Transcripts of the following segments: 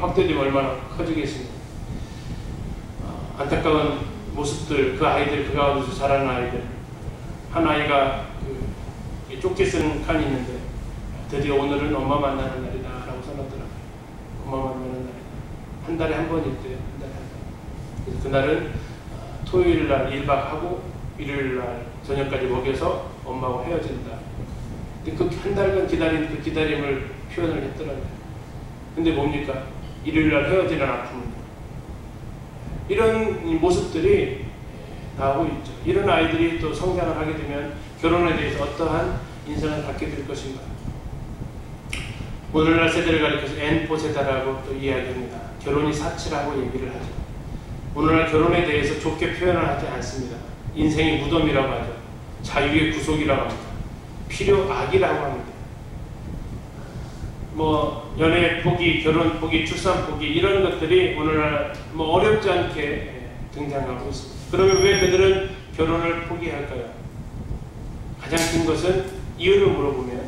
확대되면 얼마나 커지겠습니까? 안타까운 모습들, 그 아이들, 그 가운데서 자라는 아이들. 한 아이가 쪽지 쓰는 칸이 있는데 드디어 오늘은 엄마 만나는 날이다 라고 써놨더라고요. 엄마 만나는 날이다. 한 달에 한 번 있대요. 한 달에 한 번. 그래서 그날은 토요일 날 1박하고 일요일 날 저녁까지 먹여서 엄마하고 헤어진다. 근데 그 한 달간 기다린 그 기다림을 표현을 했더라고요. 근데 뭡니까? 일요일 날 헤어지는 아픔. 이런 모습들이 나오고 있죠. 이런 아이들이 또 성장을 하게 되면 결혼에 대해서 어떠한 인생을 갖게 될 것인가. 오늘날 세대를 가리켜서 N포 세대라고 또 이야기합니다. 결혼이 사치라고 얘기를 하죠. 오늘날 결혼에 대해서 좋게 표현을 하지 않습니다. 인생이 무덤이라고 하죠. 자유의 구속이라고 합니다. 필요악이라고 합니다. 뭐 연애 포기, 결혼 포기, 출산 포기 이런 것들이 오늘날 뭐 어렵지 않게 등장하고 있습니다. 그러면 왜 그들은 결혼을 포기할까요? 가장 큰 것은 이유를 물어보면,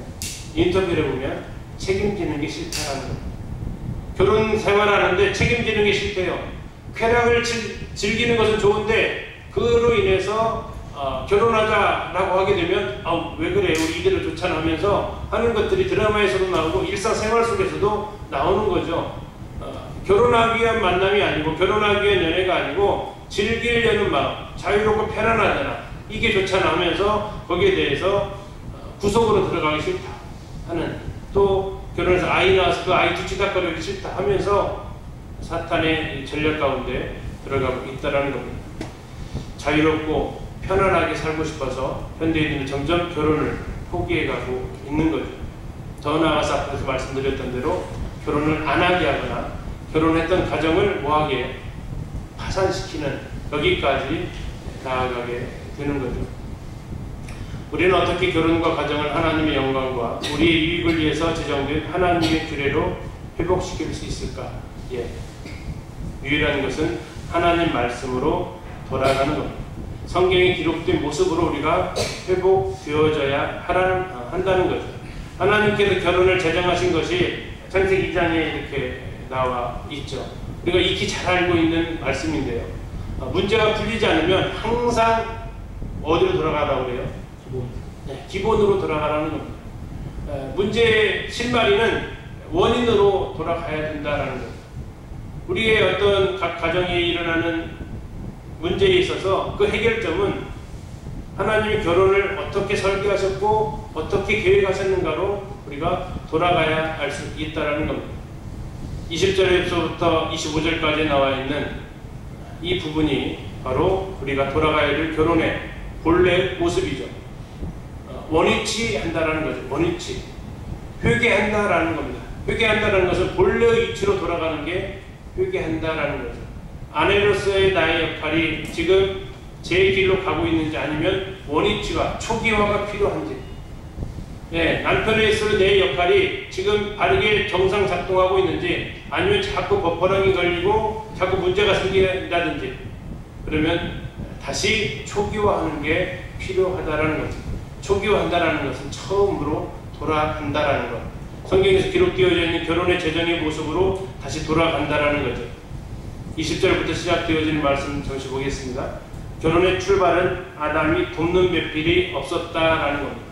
인터뷰를 보면 책임지는 게 싫다라는 겁니다. 결혼 생활하는데 책임지는 게 싫대요. 쾌락을 즐기는 것은 좋은데 그로 인해서 결혼하자라고 하게 되면 왜 그래 우리 이대로 좋잖아 하면서 하는 것들이 드라마에서도 나오고 일상생활 속에서도 나오는 거죠. 결혼하기 위한 만남이 아니고 결혼하기 위한 연애가 아니고 즐기려는 마음, 자유롭고 편안하잖아, 이게 좋잖아 하면서 거기에 대해서 구속으로 들어가기 싫다 하는, 또 결혼해서 아이 낳아서 그 아이 뒤치다거리기 싫다 하면서 사탄의 전략 가운데 들어가고 있다는 겁니다. 자유롭고 편안하게 살고 싶어서 현대인들은 점점 결혼을 포기해가고 있는 거죠. 더 나아가서 앞에서 말씀드렸던 대로 결혼을 안 하게 하거나 결혼했던 가정을 뭐하게 파산시키는, 여기까지 나아가게 되는 거죠. 우리는 어떻게 결혼과 가정을 하나님의 영광과 우리의 유익을 위해서 제정된 하나님의 규례로 회복시킬 수 있을까? 유일한 것은 하나님 말씀으로 돌아가는 겁니다. 성경에 기록된 모습으로 우리가 회복되어져야 한다는 거죠. 하나님께서 결혼을 제정하신 것이 창세기 2장에 이렇게 나와 있죠. 우리가 익히 잘 알고 있는 말씀인데요. 문제가 풀리지 않으면 항상 어디로 돌아가라고 그래요? 기본으로 돌아가라는 겁니다. 문제의 실마리는 원인으로 돌아가야 된다는 겁니다. 우리의 어떤 가정에 일어나는 문제에 있어서 그 해결점은 하나님이 결혼을 어떻게 설계하셨고 어떻게 계획하셨는가로 우리가 돌아가야 알 수 있다는 겁니다. 20절에서부터 25절까지 나와 있는 이 부분이 바로 우리가 돌아가야 될 결혼의 본래 모습이죠. 원위치 한다라는 거죠. 원위치. 회개한다라는 겁니다. 회개한다라는 것은 본래의 위치로 돌아가는 게 회개한다라는 거죠. 아내로서의 나의 역할이 지금 제 길로 가고 있는지, 아니면 원위치와 초기화가 필요한지, 남편으로서의 내 역할이 지금 바르게 정상 작동하고 있는지, 아니면 자꾸 버퍼링이 걸리고 자꾸 문제가 생긴다든지, 그러면 다시 초기화하는 게 필요하다라는 거죠. 초기화한다라는 것은 처음으로 돌아간다라는 것. 성경에서 기록되어져 있는 결혼의 재정의 모습으로 다시 돌아간다라는 거죠. 20절부터 시작되어지는 말씀 잠시 보겠습니다. 결혼의 출발은 아담이 돕는 배필이 없었다라는 겁니다.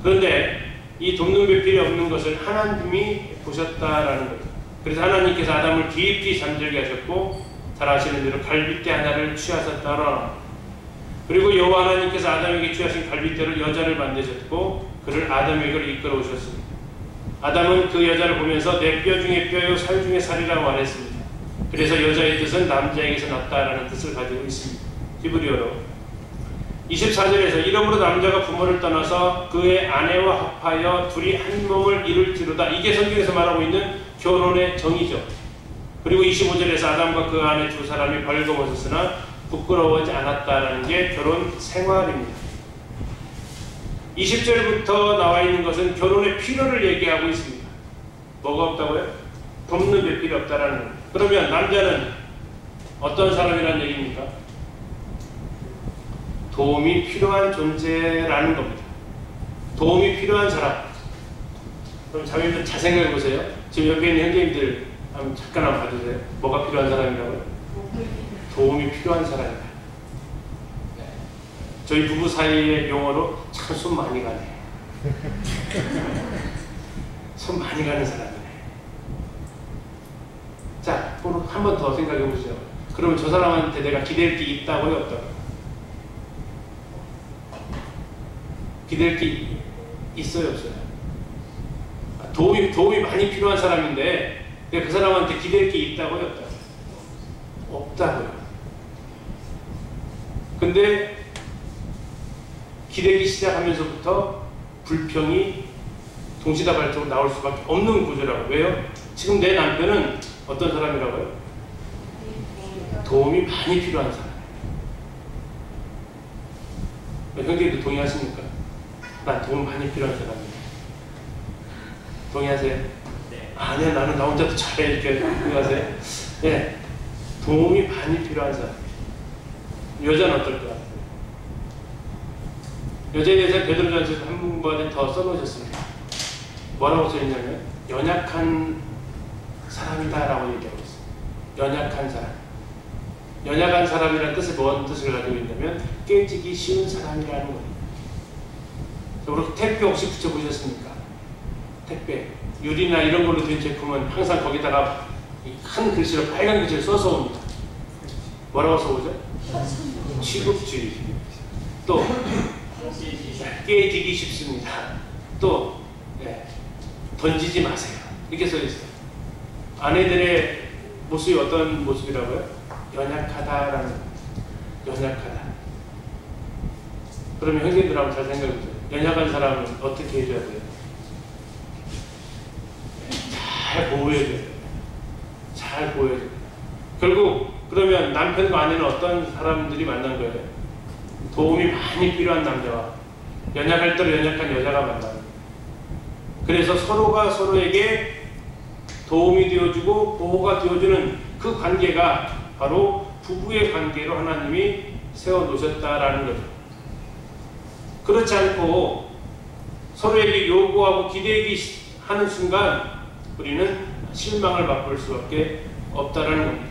그런데 이 돕는 배필이 없는 것을 하나님이 보셨다라는 거죠. 그래서 하나님께서 아담을 깊이 잠들게 하셨고, 잘 아시는 대로 갈빗대 하나를 취하셨다라. 그리고 여호와 하나님께서 아담에게 취하신 갈빗대로 여자를 만드셨고 그를 아담에게로 이끌어 오셨습니다. 아담은 그 여자를 보면서 내 뼈 중에 뼈요 살 중에 살이라고 말했습니다. 그래서 여자의 뜻은 남자에게서 났다라는 뜻을 가지고 있습니다. 히브리어로 24절에서 이러므로 남자가 부모를 떠나서 그의 아내와 합하여 둘이 한 몸을 이룰지로다. 이게 성경에서 말하고 있는 결혼의 정의죠. 그리고 25절에서 아담과 그 아내 두 사람이 벌거벗었으나 부끄러워하지 않았다라는 게 결혼 생활입니다. 20절부터 나와 있는 것은 결혼의 필요를 얘기하고 있습니다. 뭐가 없다고요? 돕는 배필이 없다라는 겁니다. 그러면 남자는 어떤 사람이라는 얘기입니까? 도움이 필요한 존재라는 겁니다. 도움이 필요한 사람. 그럼 자매들 잘 생각해 보세요. 지금 옆에 있는 형제님들 한번 잠깐 한번 봐주세요. 뭐가 필요한 사람이라고요? 도움이 필요한 사람이다. 네. 저희 부부 사이의 용어로 참 손 많이 가네. 손 많이 가는 사람이네. 자, 한 번 더 생각해 보시죠. 그러면 저 사람한테 내가 기댈 게 있다고요, 없다고요? 기댈 게 있어요, 없어요? 도움이 많이 필요한 사람인데 내가 그 사람한테 기댈 게 있다고요, 없다고요? 없다고요. 근데 기대기 시작하면서부터 불평이 동시다발적으로 나올 수밖에 없는 구조라고. 왜요? 지금 내 남편은 어떤 사람이라고요? 도움이 많이 필요한 사람. 형제도 동의하십니까? 난 도움 많이 필요한 사람이에요. 동의하세요? 네. 아니야, 나는 나 혼자도 잘해. 이렇게 동의하세요? 네. 도움이 많이 필요한 사람. 여자는 어떨까? 여자에 대해서 베드로전서에서 한 번에 더 써놓으셨습니다. 뭐라고 써있냐면 연약한 사람이다라고 얘기하고 있어요. 연약한 사람. 연약한 사람이라는 뜻이 뭔 뜻을 가지고 있냐면 깨지기 쉬운 사람이라는 겁니다. 그리고 택배 혹시 붙여보셨습니까? 택배. 유리나 이런 걸로 된 제품은 항상 거기다가 큰 글씨로 빨간 글씨를 써서 옵니다. 뭐라고 써오죠? 취급주의. 또 깨지기 쉽습니다. 또 던지지 마세요. 이렇게 써있어요. 아내들의 모습이 어떤 모습이라고요? 연약하다라는 거예요. 연약하다. 그러면 형제들하고 잘 생각해보세요. 연약한 사람은 어떻게 해줘야 돼요? 잘 보호해줘야 돼요. 잘 보호해줘야 돼요. 결국 그러면 남편과 아내는 어떤 사람들이 만난 거예요? 도움이 많이 필요한 남자와 연약할 대로 연약한 여자가 만나는 거예요. 그래서 서로가 서로에게 도움이 되어주고 보호가 되어주는 그 관계가 바로 부부의 관계로 하나님이 세워놓으셨다라는 거죠. 그렇지 않고 서로에게 요구하고 기대기 하는 순간 우리는 실망을 맛볼 수밖에 없다라는 겁니다.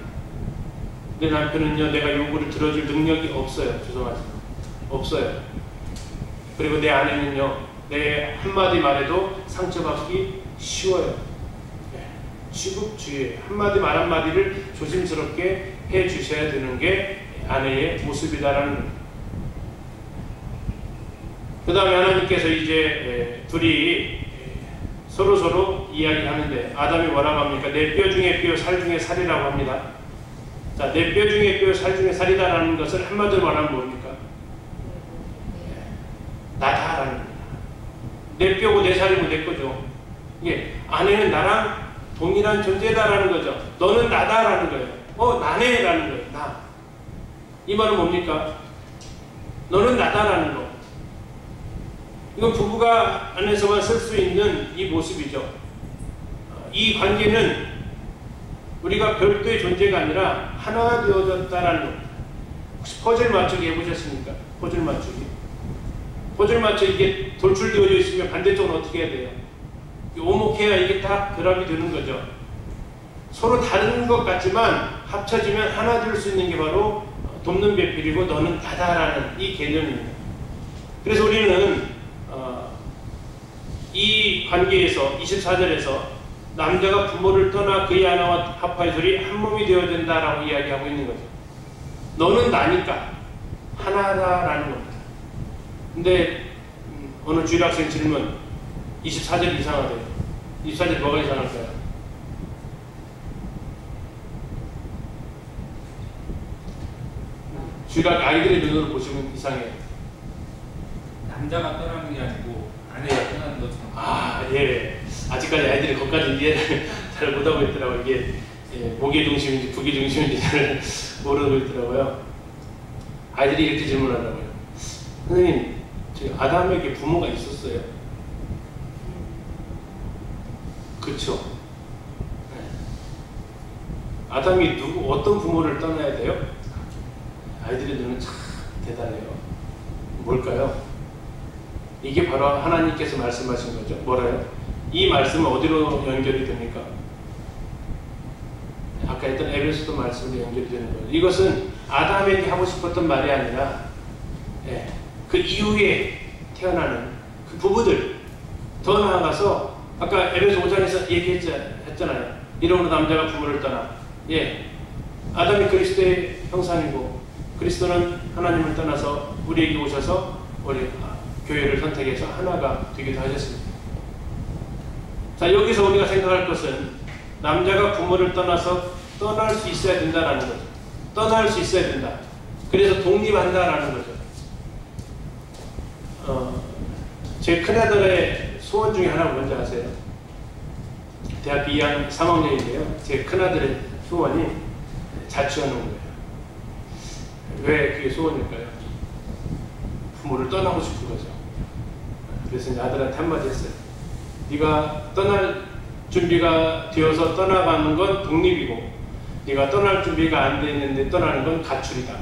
내 남편은요, 내가 요구를 들어줄 능력이 없어요. 죄송하지만 없어요. 그리고 내 아내는요, 내 한마디 말에도 상처받기 쉬워요. 취급주의. 한마디 말 한마디를 조심스럽게 해 주셔야 되는 게 아내의 모습이다라는 겁니다. 그 다음에 하나님께서 이제 둘이 서로 이야기하는데 아담이 뭐라고 합니까? 내 뼈 중에 뼈, 살 중에 살이라고 합니다. 자, 내 뼈 중에 뼈, 살 중에 살이다라는 것을 한마디로 말하면 뭡니까? 나다라는 겁니다. 내 뼈고 내 살이고 내 거죠. 아내는 나랑 동일한 존재다라는 거죠. 너는 나다라는 거예요. 나네라는 거예요. 나. 이 말은 뭡니까? 너는 나다라는 거. 이건 부부가 안에서만 쓸 수 있는 이 모습이죠. 이 관계는 우리가 별도의 존재가 아니라 하나 되어졌다라는 겁니다. 혹시 퍼즐 맞추기 해보셨습니까? 퍼즐 맞추기. 퍼즐 맞추기 이게 돌출되어져 있으면 반대쪽은 어떻게 해야 돼요? 오목해야 이게 딱 결합이 되는 거죠. 서로 다른 것 같지만 합쳐지면 하나 될 수 있는 게 바로 돕는 배필이고 너는 나다라는 이 개념입니다. 그래서 우리는 이 관계에서 24절에서 남자가 부모를 떠나 그의 아내와 합하여서리 한 몸이 되어야 된다라고 이야기하고 있는 거죠. 너는 나니까 하나다라는 겁니다. 근데 어느 주일학생 질문 24절 이상하대요. 24절 뭐가 이상할까요? 주일학 아이들의 눈으로 보시면 이상해요. 남자가 떠나는 게 아니고 아내가 떠나는 것처럼. 예. 아직까지 아이들이 거기까지 이해를 잘 못하고 있더라고요. 이게 목의 중심인지 북의 중심인지 잘 모르고 있더라고요. 아이들이 이렇게 질문하더라고요. 선생님, 저희 아담에게 부모가 있었어요? 그렇죠. 아담이 어떤 부모를 떠나야 돼요? 아이들의 눈은 참 대단해요. 뭘까요? 이게 바로 하나님께서 말씀하신 거죠. 뭐래요? 이 말씀은 어디로 연결이 됩니까? 아까 했던 에베소서 말씀으로 연결이 되는 거예요. 이것은 아담에게 하고 싶었던 말이 아니라 그 이후에 태어나는 그 부부들, 더 나아가서 아까 에베소 5장에서 얘기했잖아요. 이러므로 남자가 부모를 떠나, 아담이 그리스도의 형상이고 그리스도는 하나님을 떠나서 우리에게 오셔서 우리 교회를 선택해서 하나가 되기도 하셨습니다. 자, 여기서 우리가 생각할 것은 남자가 부모를 떠나서 떠날 수 있어야 된다라는 거죠. 떠날 수 있어야 된다. 그래서 독립한다라는 거죠. 제 큰아들의 소원 중에 하나 뭔지 아세요? 대학교 2학년 3학년인데요. 제 큰아들의 소원이 자취하는 거예요. 왜 그게 소원일까요? 부모를 떠나고 싶은 거죠. 그래서 이제 아들한테 한마디 했어요. 네가 떠날 준비가 되어서 떠나가는 건 독립이고, 네가 떠날 준비가 안 돼 있는데 떠나는 건 가출이다.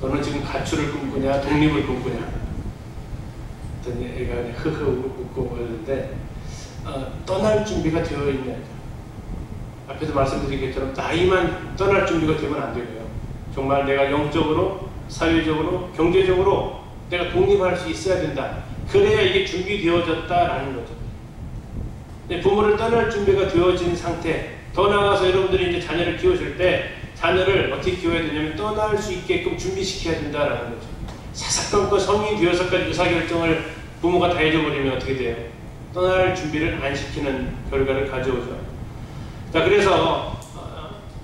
너는 지금 가출을 꿈꾸냐, 독립을 꿈꾸냐? 그랬더니 애가 그냥 흐흐 웃고 그러는데, 떠날 준비가 되어 있냐? 앞에서 말씀드린 것처럼 나이만 떠날 준비가 되면 안 되고요. 정말 내가 영적으로, 사회적으로, 경제적으로 내가 독립할 수 있어야 된다. 그래야 이게 준비되어졌다라는 거죠. 부모를 떠날 준비가 되어진 상태, 더 나아가서 여러분들이 이제 자녀를 키우실 때 자녀를 어떻게 키워야 되냐면 떠날 수 있게끔 준비시켜야 된다라는 거죠. 사사건건 성인이 되어서까지 의사결정을 부모가 다 해줘버리면 어떻게 돼요? 떠날 준비를 안 시키는 결과를 가져오죠. 자, 그래서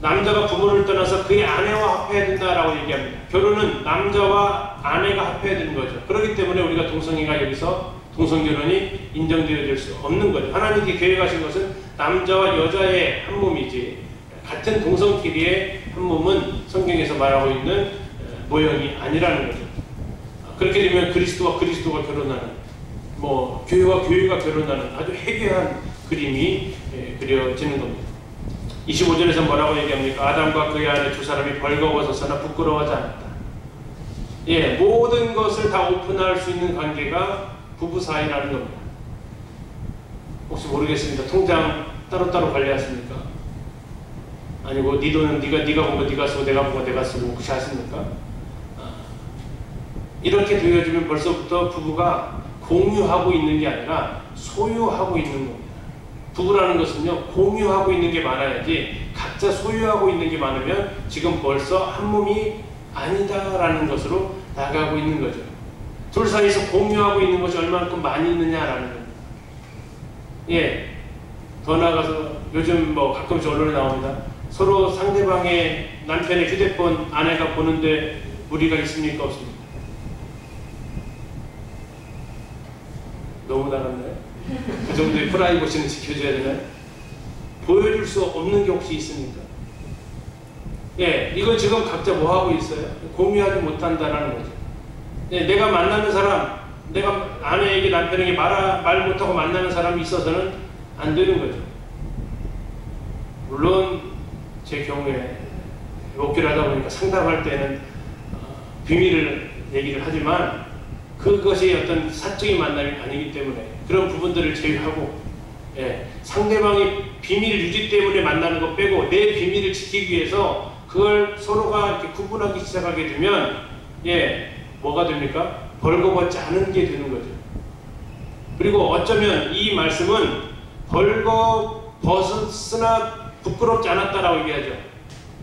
남자가 부모를 떠나서 그의 아내와 합해야 된다라고 얘기합니다. 결혼은 남자와 아내가 합해야 되는 거죠. 그렇기 때문에 우리가 동성애가 여기서 동성결혼이 인정되어질 수 없는 거죠. 하나님께 계획하신 것은 남자와 여자의 한 몸이지 같은 동성끼리의 한 몸은 성경에서 말하고 있는 모형이 아니라는 거죠. 그렇게 되면 그리스도와 그리스도가 결혼하는, 교회와 교회가 결혼하는 아주 해괴한 그림이 그려지는 겁니다. 25절에서 뭐라고 얘기합니까? 아담과 그의 아내 두 사람이 벌거벗었으나 부끄러워하지 않았다. 모든 것을 다 오픈할 수 있는 관계가 부부 사이라는 겁니다. 혹시 모르겠습니다. 통장 따로따로 관리하십니까? 아니고 네 돈은 네가 본 거 네가 쓰고 내가 본 거 내가 쓰고 혹시 하십니까? 이렇게 되어지면 벌써부터 부부가 공유하고 있는 게 아니라 소유하고 있는 겁니다. 부부라는 것은요, 공유하고 있는 게 많아야지 각자 소유하고 있는 게 많으면 지금 벌써 한 몸이 아니다라는 것으로 나가고 있는 거죠. 둘 사이에서 공유하고 있는 것이 얼마만큼 많이 있느냐라는 겁니다. 더 나아가서 요즘 가끔씩 언론에 나옵니다. 서로 상대방의 남편의 휴대폰 아내가 보는데 무리가 있습니까? 없습니까? 너무 나갔나요? 그 정도의 프라이버시는 지켜줘야 되나요? 보여줄 수 없는 게 혹시 있습니까? 이건 지금 각자 뭐 하고 있어요? 공유하지 못한다라는 거죠. 내가 만나는 사람, 내가 아내에게 남편에게 말 못하고 만나는 사람이 있어서는 안 되는 거죠. 물론 제 경우에 목회를 하다 보니까 상담할 때는 비밀을 얘기를 하지만 그것이 어떤 사적인 만남이 아니기 때문에 그런 부분들을 제외하고 상대방의 비밀 유지 때문에 만나는 것 빼고 내 비밀을 지키기 위해서 그걸 서로가 이렇게 구분하기 시작하게 되면 뭐가 됩니까? 벌거벗지 않은 게 되는 거죠. 그리고 어쩌면 이 말씀은 벌거벗었으나 부끄럽지 않았다라고 얘기하죠.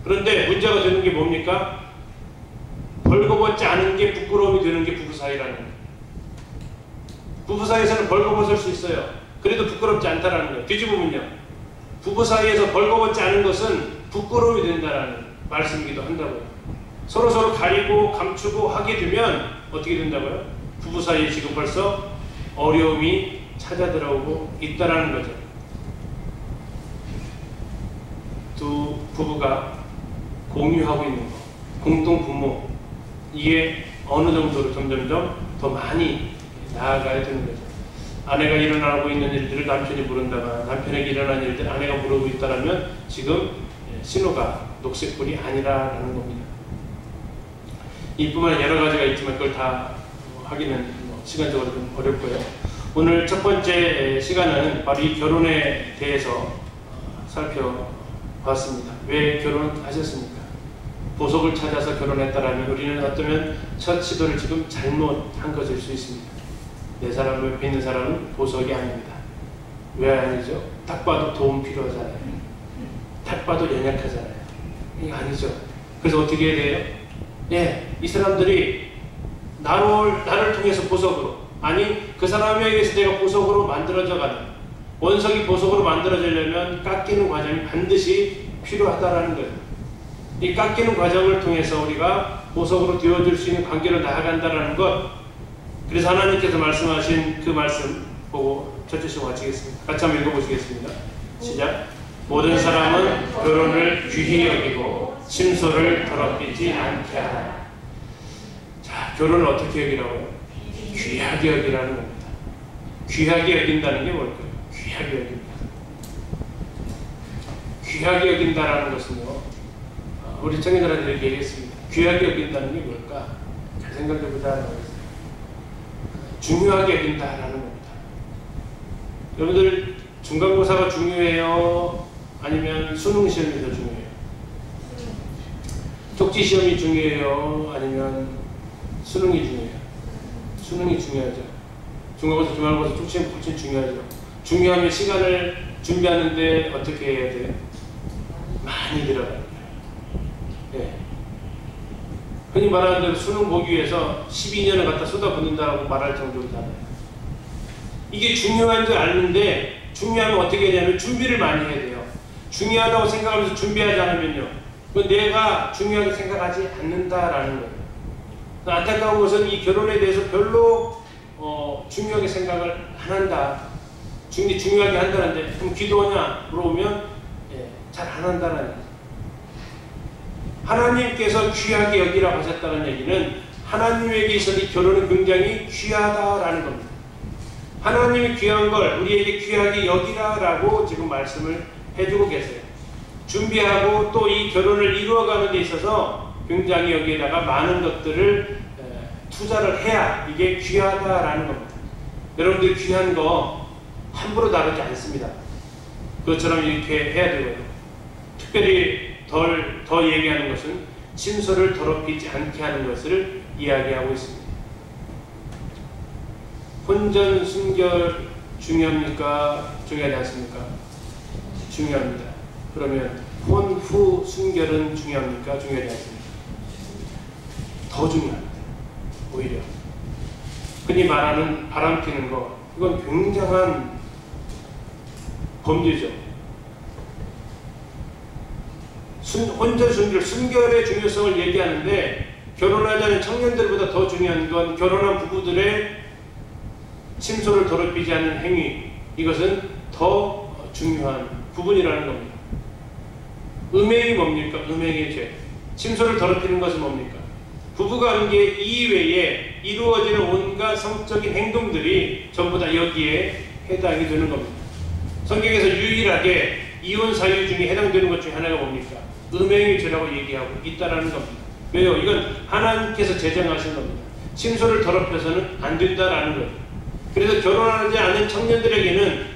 그런데 문제가 되는 게 뭡니까? 벌거벗지 않은 게 부끄러움이 되는 게 부부 사이라는 거예요. 부부 사이에서는 벌거벗을 수 있어요. 그래도 부끄럽지 않다라는 거예요. 뒤집으면요, 부부 사이에서 벌거벗지 않은 것은 부끄러움이 된다라는 말씀이기도 한다고요. 서로 가리고 감추고 하게 되면 어떻게 된다고요? 부부 사이에 지금 벌써 어려움이 찾아 들어오고 있다라는 거죠. 두 부부가 공유하고 있는 것, 공동 부모, 이게 어느 정도로 점점점 더 많이 나아가야 되는 거죠. 아내가 일어나고 있는 일들을 남편이 모른다가 남편에게 일어난 일들 아내가 모르고 있다면 지금 신호가 녹색불이 아니라는 겁니다. 이뿐만 여러 가지가 있지만 그걸 다 하기는 시간적으로 좀 어렵고요. 오늘 첫 번째 시간은 바로 이 결혼에 대해서 살펴봤습니다. 왜 결혼하셨습니까? 보석을 찾아서 결혼했다라면 우리는 어쩌면 첫 시도를 지금 잘못한 것일 수 있습니다. 내 사람 옆에 있는 사람은 보석이 아닙니다. 왜 아니죠? 딱 봐도 도움 필요하잖아요. 딱 봐도 연약하잖아요. 이게 아니죠. 그래서 어떻게 해야 돼요? 예, 이 사람들이 나를 통해서 보석으로, 아니 그 사람에 의해서 내가 보석으로 만들어져가는, 원석이 보석으로 만들어지려면 깎이는 과정이 반드시 필요하다라는 거예요. 이 깎이는 과정을 통해서 우리가 보석으로 되어줄 수 있는 관계로 나아간다라는 것. 그래서 하나님께서 말씀하신 그 말씀 보고 첫째 시간 마치겠습니다. 같이 한번 읽어보시겠습니다. 시작. 모든 사람은 결혼을 귀히 여기고 침소를 더럽히지 않게 하라. 자, 결혼을 어떻게 여기라고요? 귀하게 여기라는 겁니다. 귀하게 여긴다는 게 뭘까요? 귀하게 여긴다. 귀하게 여긴다라는 것은요, 우리 청년들한테 이렇게 얘기했습니다. 귀하게 여긴다는 게 뭘까? 잘 생각해보자라고 했어요. 중요하게 여긴다라는 겁니다. 여러분들 중간고사가 중요해요? 아니면 수능 시험이 더 중요해요? 독지 시험이 중요해요? 아니면 수능이 중요해요? 수능이 중요하죠. 중간고사, 기말고사, 독지 시험 훨씬 중요하죠. 중요하면 시간을 준비하는데 어떻게 해야 돼요? 많이 들어가요. 네. 흔히 말하는 대로 수능 보기 위해서 12년을 갖다 쏟아붓는다고 말할 정도잖아요. 이게 중요한 줄 아는데, 중요하면 어떻게 해야 되냐면 준비를 많이 해야 돼요. 중요하다고 생각하면서 준비하지 않으면요, 내가 중요하게 생각하지 않는다라는 거예요. 안타까운 것은 이 결혼에 대해서 별로 중요하게 생각을 안 한다. 중요하게 한다는데, 그럼 기도하냐 물어보면 잘 안 한다는 거예요. 하나님께서 귀하게 여기라고 하셨다는 얘기는 하나님에게 있어서 이 결혼은 굉장히 귀하다라는 겁니다. 하나님이 귀한 걸 우리에게 귀하게 여기라라고 지금 말씀을 해주고 계세요. 준비하고 또 이 결혼을 이루어가는 데 있어서 굉장히 여기에다가 많은 것들을 투자를 해야 이게 귀하다라는 겁니다. 여러분들 귀한 거 함부로 다루지 않습니다. 그것처럼 이렇게 해야 되고요. 특별히 더 얘기하는 것은 침소를 더럽히지 않게 하는 것을 이야기하고 있습니다. 혼전 순결 중요합니까? 중요하지 않습니까? 중요합니다. 그러면 혼후 순결은 중요합니까? 중요하지 않습니까? 더 중요합니다. 오히려 흔히 말하는 바람피는 거, 이건 굉장한 범죄죠. 혼전 순결, 순결의 중요성을 얘기하는데, 결혼하지 않은 청년들보다 더 중요한 건 결혼한 부부들의 침소를 더럽히지 않는 행위, 이것은 더 중요한 부분이라는 겁니다. 음행이 뭡니까? 음행의 죄. 침소를 더럽히는 것은 뭡니까? 부부관계 이외에 이루어지는 온갖 성적인 행동들이 전부 다 여기에 해당이 되는 겁니다. 성경에서 유일하게 이혼 사유 중에 해당되는 것 중에 하나가 뭡니까? 음행의 죄라고 얘기하고 있다라는 겁니다. 왜요? 이건 하나님께서 제정하신 겁니다. 침소를 더럽혀서는 안 된다라는 거예요. 그래서 결혼하지 않은 청년들에게는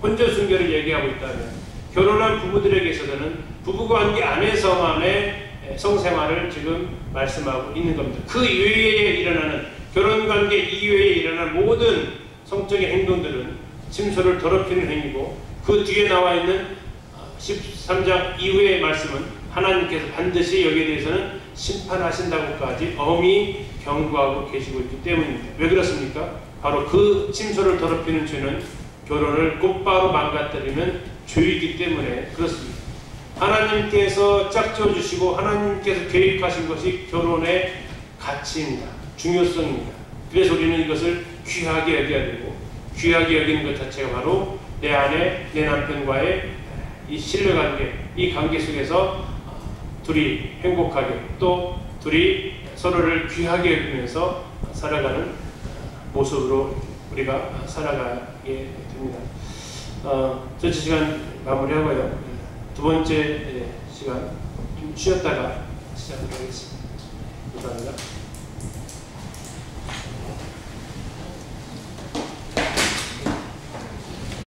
혼전 순결을 얘기하고 있다면, 결혼한 부부들에게 있어서는 부부관계 안에서만의 성생활을 지금 말씀하고 있는 겁니다. 그 이외에 일어나는, 결혼관계 이외에 일어나는 모든 성적인 행동들은 침소를 더럽히는 행위고, 그 뒤에 나와 있는 13장 이후의 말씀은 하나님께서 반드시 여기에 대해서는 심판하신다고까지 엄히 경고하고 계시고 있기 때문입니다. 왜 그렇습니까? 바로 그 침소를 더럽히는 죄는 결혼을 곧바로 망가뜨리는 죄이기 때문에 그렇습니다. 하나님께서 짝지어 주시고 하나님께서 계획하신 것이 결혼의 가치입니다. 중요성입니다. 그래서 우리는 이것을 귀하게 여겨야 되고, 귀하게 여기는 것 자체가 바로 내 아내, 내 남편과의 이 신뢰관계, 이 관계 속에서 둘이 행복하게, 또 둘이 서로를 귀하게 여기면서 살아가는 모습으로 우리가 살아가게 됩니다. 전체 시간 마무리하고요. 두 번째 시간 좀 쉬었다가 시작하겠습니다. 감사합니다.